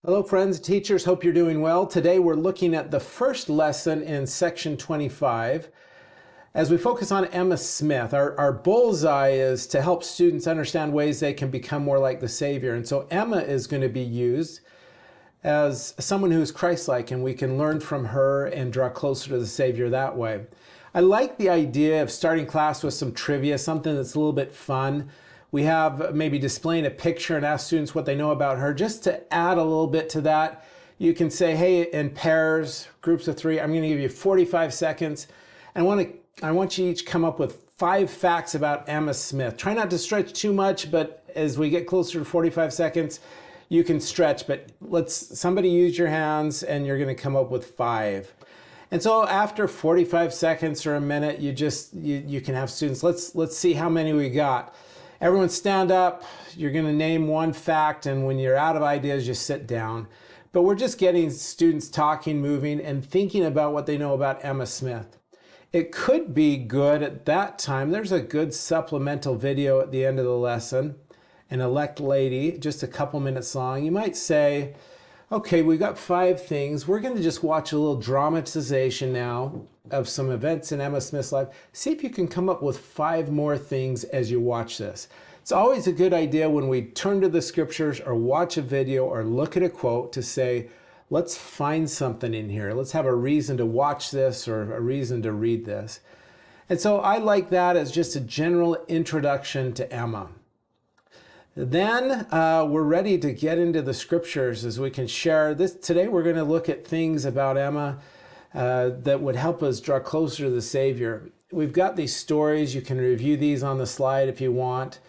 Hello friends, teachers, hope you're doing well. Today we're looking at the first lesson in section 25. As we focus on Emma Smith, our bullseye is to help students understand ways they can become more like the Savior. And so Emma is going to be used as someone who's Christ-like, and we can learn from her and draw closer to the Savior that way. I like the idea of starting class with some trivia, something that's a little bit fun. We have maybe displaying a picture and ask students what they know about her. Just to add a little bit to that, you can say, hey, in pairs, groups of 3, I'm going to give you 45 seconds. And I want you each come up with 5 facts about Emma Smith. Try not to stretch too much, but as we get closer to 45 seconds, you can stretch. But somebody use your hands and you're going to come up with 5. And so after 45 seconds or a minute, you can have students. Let's see how many we got. Everyone stand up. You're going to name one fact, and when you're out of ideas, just sit down. But we're just getting students talking, moving, and thinking about what they know about Emma Smith. It could be good at that time. There's a good supplemental video at the end of the lesson, an elect lady, just a couple minutes long. You might say, okay, we've got 5 things. We're going to just watch a little dramatization now of some events in Emma Smith's life. See if you can come up with 5 more things as you watch this. It's always a good idea when we turn to the scriptures or watch a video or look at a quote to say, let's find something in here. Let's have a reason to watch this or a reason to read this. And so I like that as just a general introduction to Emma. Then we're ready to get into the scriptures as we can share this. Today we're going to look at things about Emma that would help us draw closer to the Savior. We've got these stories. You can review these on the slide if you want.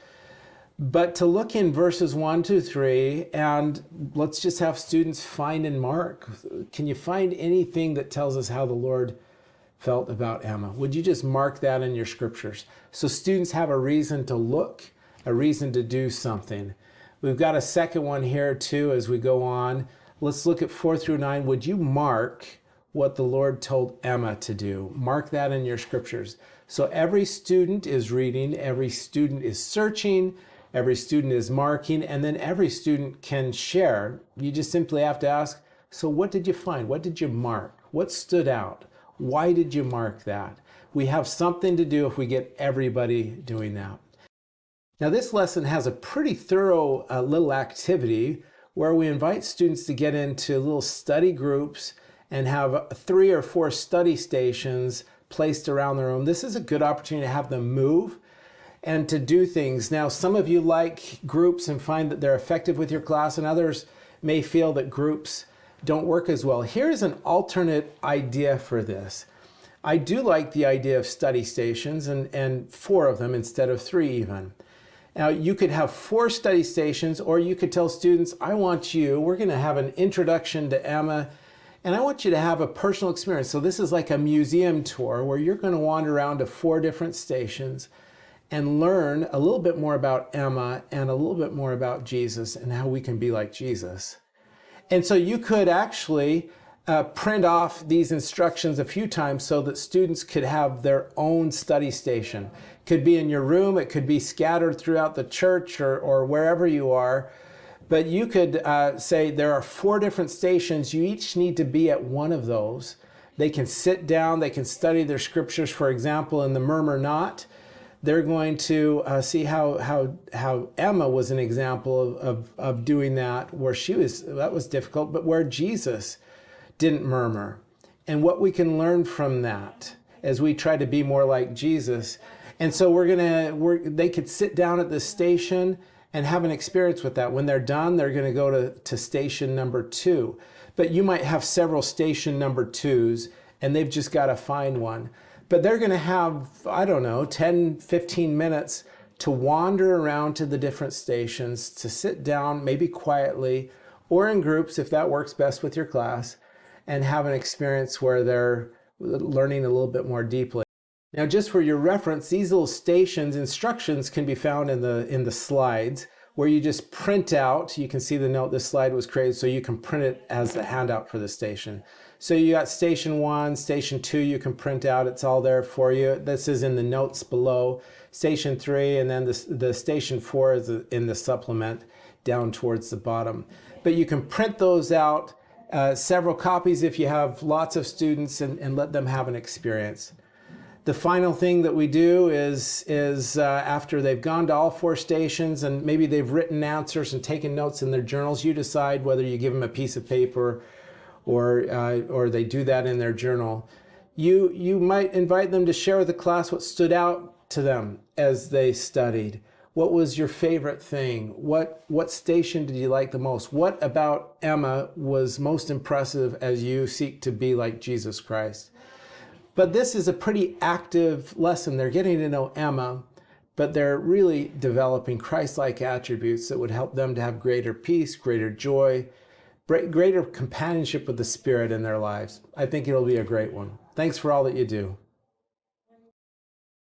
But to look in verses 1 to 3, and let's just have students find and mark. Can you find anything that tells us how the Lord felt about Emma? Would you just mark that in your scriptures? So students have a reason to look, a reason to do something. We've got a second one here too as we go on. Let's look at 4 through 9. Would you mark what the Lord told Emma to do? Mark that in your scriptures. So every student is reading, every student is searching, every student is marking, and then every student can share. You just simply have to ask, so what did you find? What did you mark? What stood out? Why did you mark that? We have something to do if we get everybody doing that. Now this lesson has a pretty thorough little activity where we invite students to get into little study groups and have 3 or 4 study stations placed around the room. This is a good opportunity to have them move and to do things. Now, some of you like groups and find that they're effective with your class, and others may feel that groups don't work as well. Here's an alternate idea for this. I do like the idea of study stations and 4 of them instead of 3 even. Now, you could have 4 study stations, or you could tell students, we're going to have an introduction to Emma, and I want you to have a personal experience. So this is like a museum tour where you're going to wander around to 4 different stations and learn a little bit more about Emma and a little bit more about Jesus and how we can be like Jesus. And so you could actually print off these instructions a few times so that students could have their own study station. It could be in your room, it could be scattered throughout the church or wherever you are. But you could say there are 4 different stations. You each need to be at one of those. They can sit down, they can study their scriptures. For example, in the Murmur Not, they're going to see how Emma was an example of doing that, where that was difficult, but where Jesus didn't murmur, and what we can learn from that as we try to be more like Jesus. And so they could sit down at the station and have an experience with that. When they're done, they're going to go to station number 2. But you might have several station number 2s, and they've just got to find one. But they're going to have, 10, 15 minutes to wander around to the different stations, to sit down, maybe quietly, or in groups if that works best with your class, and have an experience where they're learning a little bit more deeply. Now, just for your reference, these little stations instructions can be found in the slides, where you just print out. You can see the note this slide was created, so you can print it as the handout for the station. So you got station 1, station 2, you can print out. It's all there for you. This is in the notes below. Station 3, and then the station 4 is in the supplement down towards the bottom. but you can print those out, several copies if you have lots of students, and let them have an experience. The final thing that we do is after they've gone to all 4 stations and maybe they've written answers and taken notes in their journals, you decide whether you give them a piece of paper or they do that in their journal. You might invite them to share with the class what stood out to them as they studied. What was your favorite thing? What station did you like the most? What about Emma was most impressive as you seek to be like Jesus Christ? But this is a pretty active lesson. They're getting to know Emma, but they're really developing Christ-like attributes that would help them to have greater peace, greater joy, greater companionship with the Spirit in their lives. I think it'll be a great one. Thanks for all that you do.